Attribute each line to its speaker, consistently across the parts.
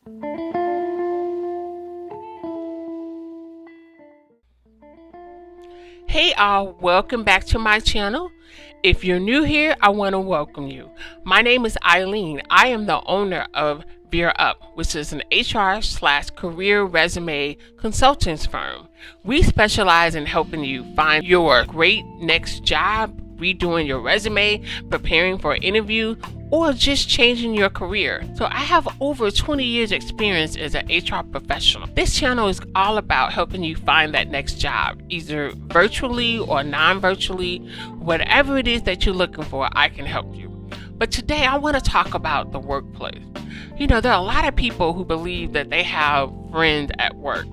Speaker 1: Hey all, welcome back to my channel. If you're new here, I want to welcome you. My name is Eileen. I am the owner of Veer Up, which is an HR/career resume consultants firm. We specialize in helping you find your great next job, redoing your resume, preparing for an interview, or just changing your career. So I have over 20 years experience as an HR professional. This channel is all about helping you find that next job, either virtually or non-virtually. Whatever it is that you're looking for, I can help you. But today I want to talk about the workplace. You know, there are a lot of people who believe that they have friends at work.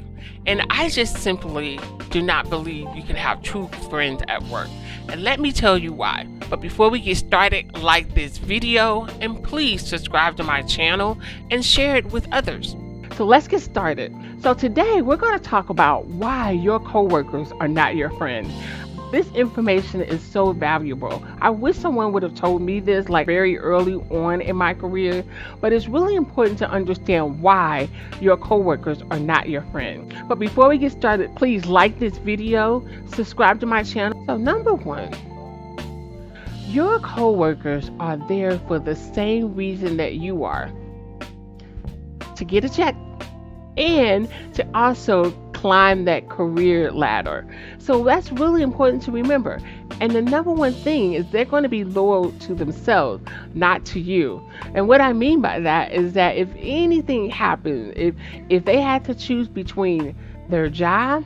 Speaker 1: And I just simply do not believe you can have true friends at work. And let me tell you why. But before we get started, like this video and please subscribe to my channel and share it with others. So let's get started. So today we're going to talk about why your coworkers are not your friend. This information is so valuable. I wish someone would have told me this very early on in my career, but it's really important to understand why your coworkers are not your friend. But before we get started, please like this video, subscribe to my channel. So number one, your coworkers are there for the same reason that you are, to get a check and to also climb that career ladder. So that's really important to remember. And the number one thing is they're going to be loyal to themselves, not to you. And what I mean by that is that if anything happens, if they had to choose between their job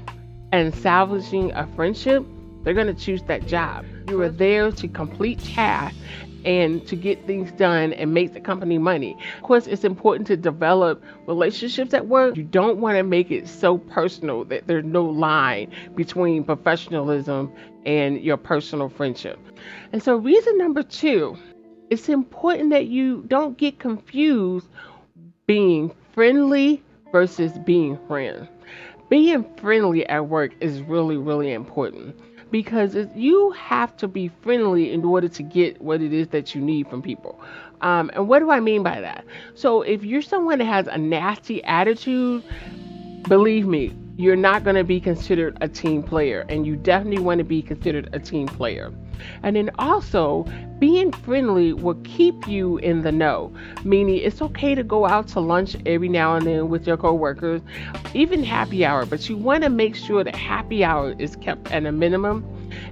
Speaker 1: and salvaging a friendship, they're going to choose that job. You are there to complete tasks and to get things done and make the company money. Of course, it's important to develop relationships at work. You don't want to make it so personal that there's no line between professionalism and your personal friendship. And so reason number two, it's important that you don't get confused being friendly versus being friends. Being friendly at work is really, really important, because you have to be friendly in order to get what it is that you need from people. And what do I mean by that? So if you're someone that has a nasty attitude, believe me, you're not going to be considered a team player, and you definitely want to be considered a team player. And then also, being friendly will keep you in the know, meaning it's okay to go out to lunch every now and then with your coworkers, even happy hour, but you want to make sure that happy hour is kept at a minimum.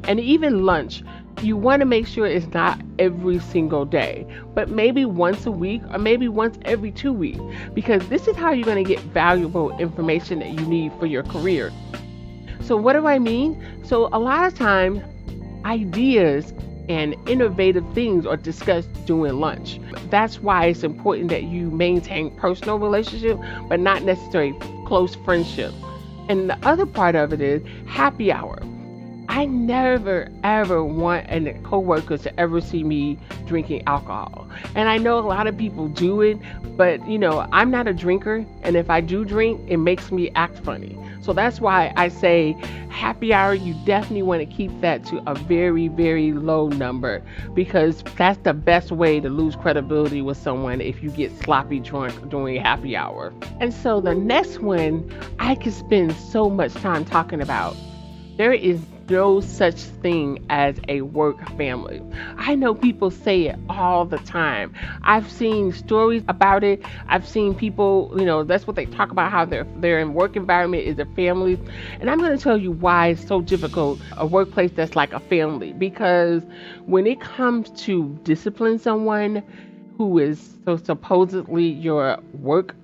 Speaker 1: And even lunch, you want to make sure it's not every single day, but maybe once a week or maybe once every 2 weeks, because this is how you're going to get valuable information that you need for your career. So what do I mean? So a lot of times, ideas and innovative things are discussed during lunch. That's why it's important that you maintain personal relationship, but not necessarily close friendship. And the other part of it is happy hour. I never ever want a coworker to ever see me drinking alcohol. And I know a lot of people do it, but I'm not a drinker, and if I do drink, it makes me act funny. So that's why I say happy hour, you definitely want to keep that to a very, very low number, because that's the best way to lose credibility with someone if you get sloppy drunk during happy hour. And so the next one I could spend so much time talking about. There is no such thing as a work family. I know people say it all the time. I've seen stories about it. I've seen people, that's what they talk about, how their work environment is a family. And I'm going to tell you why it's so difficult, a workplace that's like a family. Because when it comes to discipline someone who is so supposedly your work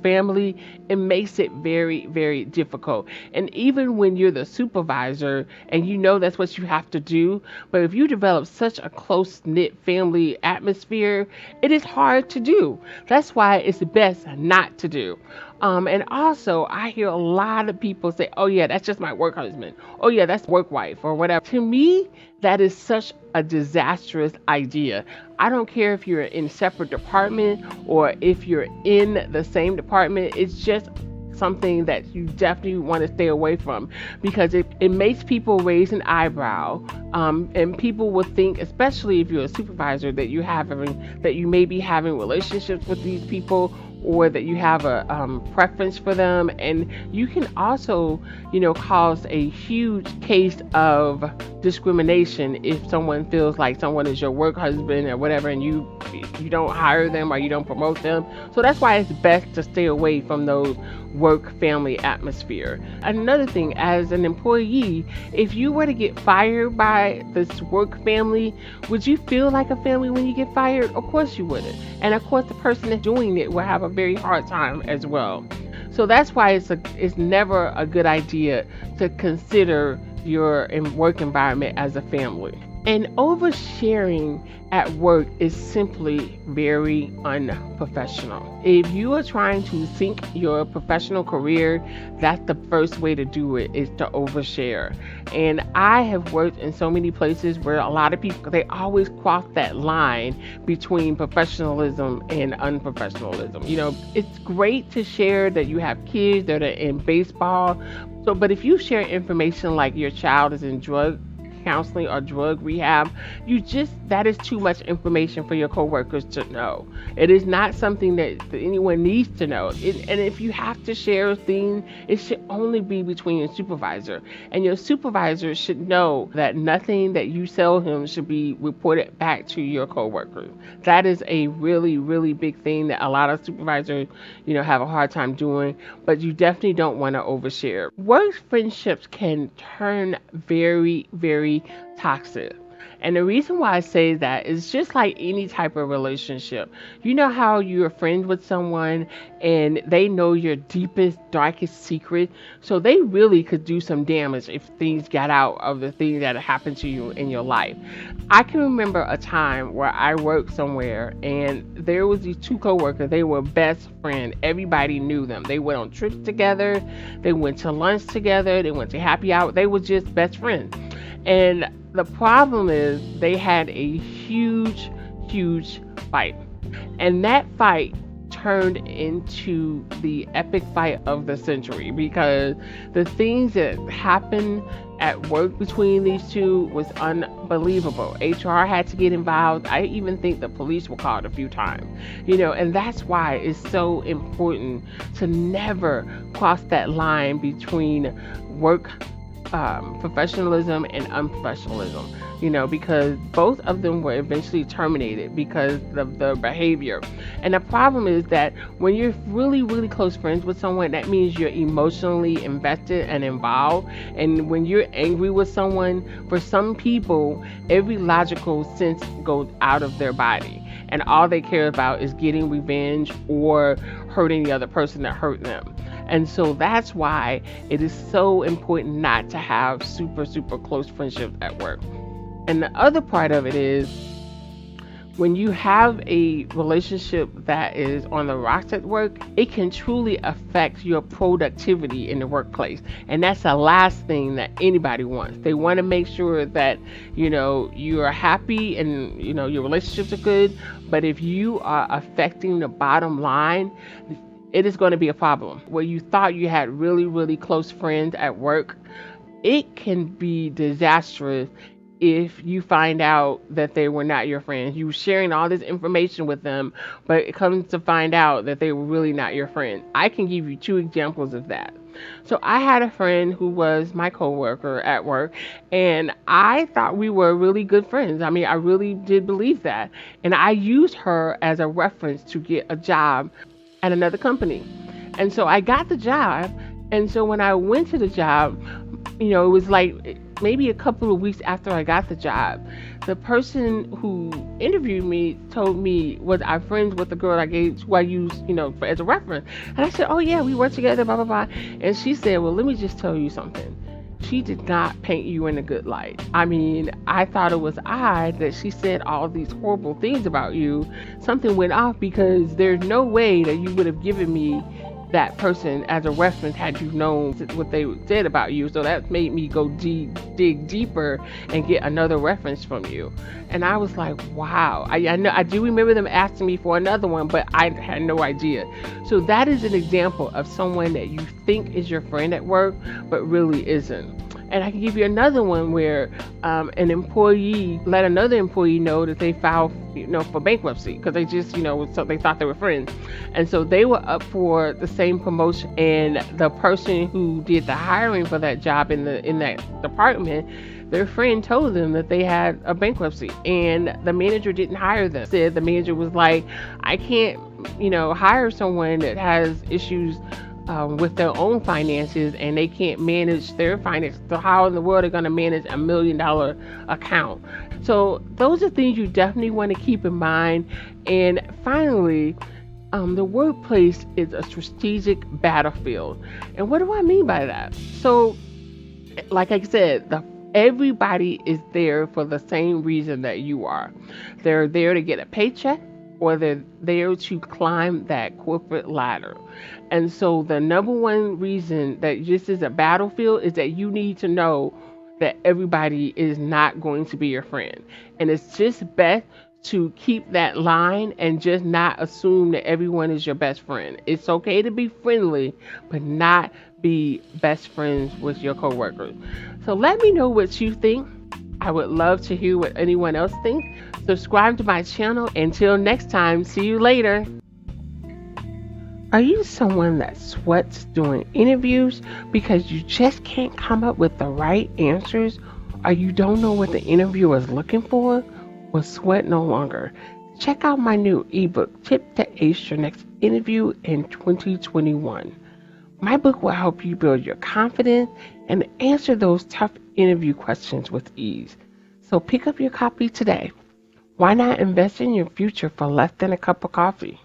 Speaker 1: family, it makes it very, very difficult. And even when you're the supervisor and that's what you have to do, but if you develop such a close-knit family atmosphere, it is hard to do. That's why it's best not to do. And also, I hear a lot of people say, oh yeah, that's just my work husband. Oh yeah, that's work wife or whatever. To me, that is such a disastrous idea. I don't care if you're in separate department or if you're in the same department. It's just something that you definitely want to stay away from, because it makes people raise an eyebrow, and people will think, especially if you're a supervisor, that you may be having relationships with these people, or that you have a preference for them. And you can also, cause a huge case of discrimination if someone feels like someone is your work husband or whatever, and you don't hire them or you don't promote them. So that's why it's best to stay away from those work family atmosphere. Another thing, as an employee, if you were to get fired by this work family, would you feel like a family when you get fired? Of course you wouldn't. And of course the person that's doing it will have a very hard time as well. So that's why it's never a good idea to consider your work environment as a family. And oversharing at work is simply very unprofessional. If you are trying to sync your professional career, that's the first way to do it, is to overshare. And I have worked in so many places where a lot of people, they always cross that line between professionalism and unprofessionalism. It's great to share that you have kids that are in baseball. But if you share information like your child is in drug counseling or drug rehab, that is too much information for your coworkers to know. It is not something that anyone needs to know. And if you have to share a thing, it should only be between your supervisor. And your supervisor should know that nothing that you tell him should be reported back to your coworkers. That is a really, really big thing that a lot of supervisors, have a hard time doing, but you definitely don't want to overshare. Work friendships can turn very, very toxic. And the reason why I say that is just like any type of relationship. You know how you're friends with someone and they know your deepest, darkest secret? So they really could do some damage if things got out of the thing that happened to you in your life. I can remember a time where I worked somewhere and there was these two coworkers. They were best friends. Everybody knew them. They went on trips together. They went to lunch together. They went to happy hour. They were just best friends. And the problem is they had a huge, huge fight. And that fight turned into the epic fight of the century, because the things that happened at work between these two was unbelievable. HR had to get involved. I even think the police were called a few times, and that's why it's so important to never cross that line between work professionalism and unprofessionalism, because both of them were eventually terminated because of the behavior. And the problem is that when you're really, really close friends with someone, that means you're emotionally invested and involved. And when you're angry with someone, for some people, every logical sense goes out of their body. And all they care about is getting revenge or hurting the other person that hurt them. And so that's why it is so important not to have super, super close friendships at work. And the other part of it is, when you have a relationship that is on the rocks at work, it can truly affect your productivity in the workplace. And that's the last thing that anybody wants. They want to make sure that, you are happy and, your relationships are good. But if you are affecting the bottom line, it is going to be a problem. Where you thought you had really, really close friends at work, it can be disastrous if you find out that they were not your friends. You were sharing all this information with them, but it comes to find out that they were really not your friend. I can give you 2 examples of that. So I had a friend who was my coworker at work, and I thought we were really good friends. I mean, I really did believe that. And I used her as a reference to get a job at another company. And so I got the job. And so when I went to the job, it was like maybe a couple of weeks after I got the job, the person who interviewed me told me, was I friends with the girl who I used, as a reference. And I said, oh yeah, we work together, blah, blah, blah. And she said, well, let me just tell you something. She did not paint you in a good light. I mean, I thought it was odd that she said all these horrible things about you. Something went off, because there's no way that you would have given me that person as a reference had you known what they said about you. So that made me go dig deeper and get another reference from you. And I was like, wow. I know, I do remember them asking me for another one, but I had no idea. So that is an example of someone that you think is your friend at work, but really isn't. And I can give you another one where an employee let another employee know that they filed, for bankruptcy because they just, so they thought they were friends, and so they were up for the same promotion. And the person who did the hiring for that job in that department, their friend told them that they had a bankruptcy, and the manager didn't hire them. Said the manager was like, I can't, hire someone that has issues with their own finances and they can't manage their finances. So how in the world are they going to manage $1 million account? So those are things you definitely want to keep in mind. And finally, the workplace is a strategic battlefield. And what do I mean by that? So, like I said, everybody is there for the same reason that you are. They're there to get a paycheck, or they're there to climb that corporate ladder. And so the number one reason that this is a battlefield is that you need to know that everybody is not going to be your friend. And it's just best to keep that line and just not assume that everyone is your best friend. It's okay to be friendly, but not be best friends with your coworkers. So let me know what you think. I would love to hear what anyone else thinks. Subscribe to my channel. Until next time, see you later. Are you someone that sweats during interviews because you just can't come up with the right answers, or you don't know what the interviewer is looking for? Well, sweat no longer. Check out my new ebook, Tip to Ace Your Next Interview in 2021. My book will help you build your confidence and answer those tough interview questions with ease. So pick up your copy today. Why not invest in your future for less than a cup of coffee?